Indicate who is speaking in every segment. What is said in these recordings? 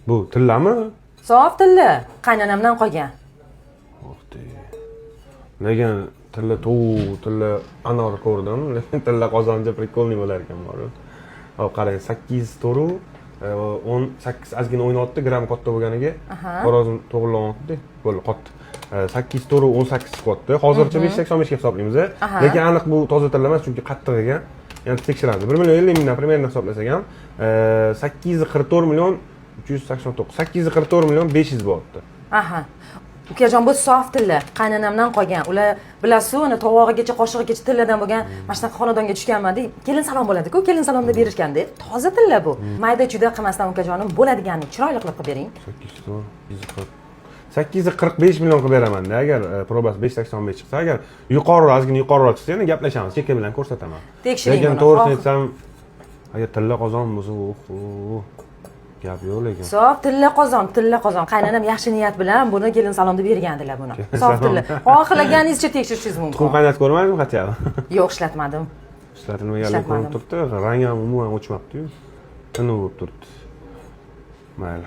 Speaker 1: Bu tillami?
Speaker 2: Sof tilla, qaynonamdan qolgan.
Speaker 1: Lekin tilla tovuq, tilla anor ko'rdim, lekin tilla qozoncha prikolniy bo'lar ekan bor. Hop qarang, 8 to'ru 18 ozgina o'ynatdi, gram katta bo'lganiga. Xorazm to'g'rilayapti, bo'ldi qotdi. 8 to'ru 18 chiqyapti. Hozircha 585 ga hisoblaymiz. Lekin aniq bu toza tilla emas, chunki qattiq ekan. Yana tekshiramiz. 1,50 mingdan примерно hisoblasak ham 844 million 389, 844 million 500 bo'lyapti.
Speaker 2: Aha. Ukajon, bu sof tilla, qaynonamdan qolgan. Ular bilasiz, uni tovog'igacha, qoshig'igacha tilladan bo'lgan, mana shunaqa xonadonga tushganman deb, kelin salom bo'ladi-ku, kelin salomda berishganda, toza tilla bu. Mayda-chuda qilmasdan ukajonim, bo'ladiganini chiroyli qilib bering.
Speaker 1: 845 million qilib beraman-da, agar probasi 585 chiqsa, agar yuqoriroq, ozgina yuqoriroq chiqsa, yana gaplashamiz, cheka bilan ko'rsataman.
Speaker 2: Tekshiring.
Speaker 1: Lekin to'g'risini aytsam, agar tilla qozon bo'lsa, gap yo'q lekin.
Speaker 2: Sof tilla qozon. Qaynonam yaxshi niyat bilan buni kelin salonda bergandilar buni. Sof tilla. Xohlaganingizcha tekshirishingiz mumkin.
Speaker 1: Tuxum qaynatib ko'rmadingmi qachon?
Speaker 2: Yo'q, ishlatmadim.
Speaker 1: Ishlatilmaganlik ko'rinib turibdi, rangi ham umuman o'chmabdi-yu. Tiniq bo'lib turibdi. Mayli.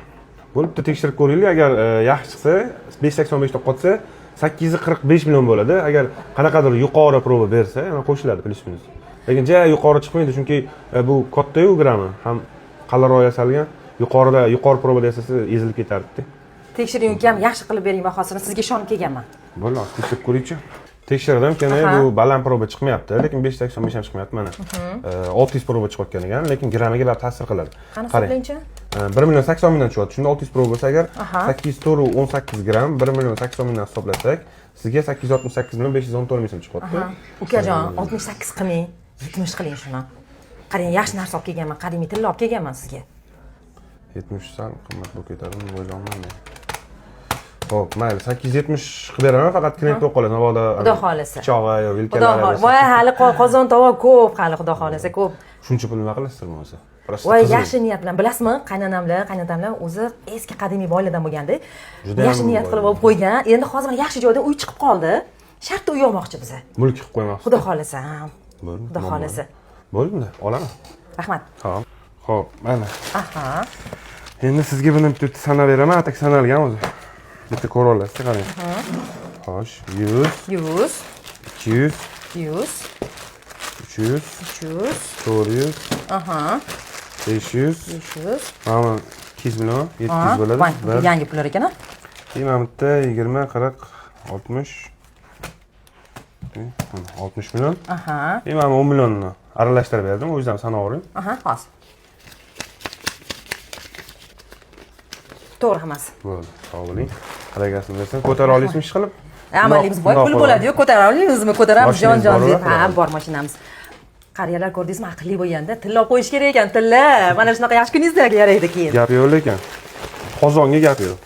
Speaker 1: Bo'libdi, tekshirib ko'ringlar, agar yaxshi chiqsa, 585 ta qotsa, 845 million bo'ladi. Agar qanaqadir yuqori proba bersa, yana qo'shiladi plyus-minus. Lekin yuqori chiqmaydi, chunki bu katta-yu grami, ham qalinroq yasalgan. Yuqori probada yasasa ezilib ketardi.
Speaker 2: Tekshiring ukam, yaxshi qilib bering bahosini, sizga ishonib kelganman.
Speaker 1: Bo'ldi, tekshirib ko'ring-chi. Tekshirdim, keyin bu baland proba chiqmayapti, lekin 585 ham chiqmayapti mana. 600 proba chiqayotgan ekan, lekin gramiga baribir ta'sir qiladi.
Speaker 2: Qani hisoblangchi?
Speaker 1: 1,80 million chiqadi. Shunda 600 proba bo'lsa agar 8 to'ru 18 gram 1,80 million hisoblasak, sizga 868 million 514 ming so'm chiqyapti.
Speaker 2: Ukajon, 68 qilmang, 70 qiling shuni. Qarang, yaxshi narsa olib kelganman, qadimiy tilla olib kelganman sizga.
Speaker 1: 70 sal qimmat bo'lib ketadimi, o'ylayman. Xo'p, mayli, 870 qilib beraman, faqat klient bo'lib qoladi. Navoda
Speaker 2: Xudo xolasa.
Speaker 1: Pichoqi yo vilkalari.
Speaker 2: Voy, hali qozon tovoq ko'p, hali Xudo xolasa ko'p.
Speaker 1: Shuncha pul nima qilasizmi o'zi?
Speaker 2: Voy, yaxshi niyat bilan, bilasizmi, qaynotamlar o'zi eski qadimiy boylardan bo'lganda, yaxshi niyat qilib olib qo'ygan. Endi hozir yaxshi joyda uy chiqib qoldi. Shartta uy olmoqchi biza.
Speaker 1: Mulk qilib qo'ymoqchi.
Speaker 2: Xudo xolasa.
Speaker 1: Bo'ldi.
Speaker 2: Xudo xolasa.
Speaker 1: Bo'ldimi? Olaman.
Speaker 2: Rahmat.
Speaker 1: Xo'p. Xo'p, mana.
Speaker 2: Aha.
Speaker 1: Endi sizga buni bitta sanab beraman, atak sanalgan o'zi. Bitta ko'ra olasiz, qarang. Xo'sh, 100, 200, 300, 400, 500, mana 200 million, 700 bo'ladi.
Speaker 2: Yangi pullar ekan-a?
Speaker 1: Mana bitta 20, 40, 60 60 million. Mana 10 millionni aralashtirib berdim, o'zim sanavering.
Speaker 2: Hozir. To'g'ri hammasi.
Speaker 1: Bo'ldi, sog' bo'ling. Qalagasini bersam, ko'tara olasizmi ish qilib?
Speaker 2: Amalimiz boy pul bo'ladi-yu, ko'tara olamizmi? Ko'taramiz jon deb. Bor mashinamiz. Qariyalar ko'rdingizmi, aqlli bo'lganda tilla olib qo'yish kerak ekan, tilla. Mana shunaqa yaxshi kuningizga yaraydi keyin.
Speaker 1: Gap yo'q lekin. Qozonga gap yo'q.